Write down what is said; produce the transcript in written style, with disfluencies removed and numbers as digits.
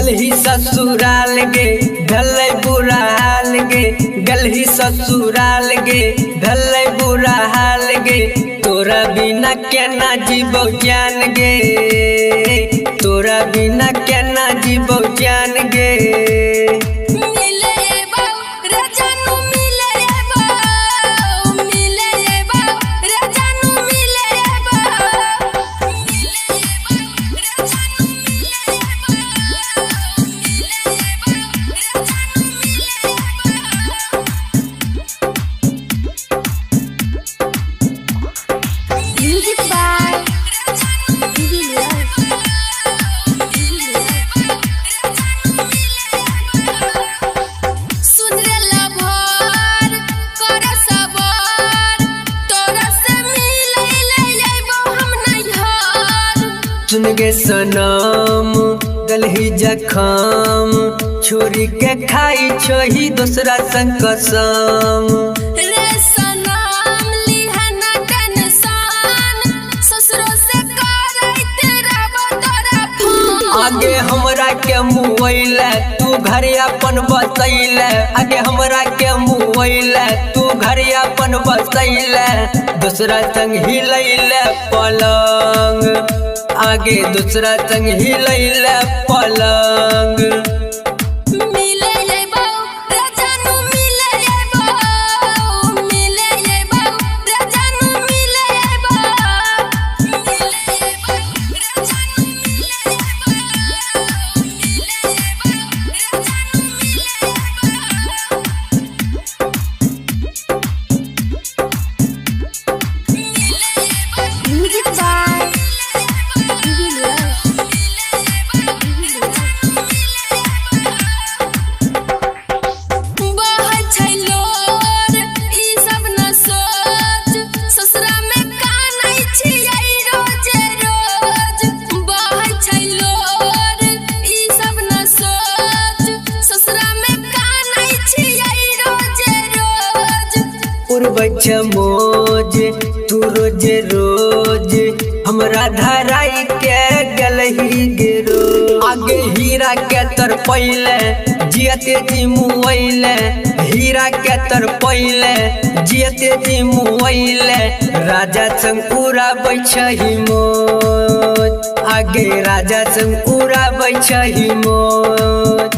गलही ससुराल गे ढलै बुरा हाल गे, गलही ससुराल गे ढलै बुरा हाल गे। तोरा बिना केना जीबो जान गे, तोरा बिना केना जीबो जान गे। सुन गे सनम गलही जखम, छोरी के खाई छोही दूसरा संग कसम। रे सनम लिहा ना टेंशन, ससुरो से करैत रहबो तोरा फोन। आगे हमरा के मुआइले तू घर अपन बसैले, आगे हमरा के मुआइले तू घर अपन बसैले। दूसरा संग हिलैले पलंग, आगे दूसरा संग हिलैले पलंग। मिले जेबो रे जानू मिले जेबो, मिले जेबो रे जानू मिले जेबो, मिले जेबो रे जानू मिले जेबो, मिले जेबो रे जानू मिले जेबो। मोज तू रोज रोज हमरा धराई के गलही गिरो। आगे हीरा के तर पहिले जियते जी मुआइले, हीरा के तर पहिले जियते जी मुआइले। राजा संग उड़ाबै छही मौज, आगे राजा संग उड़ाबै छही मौज।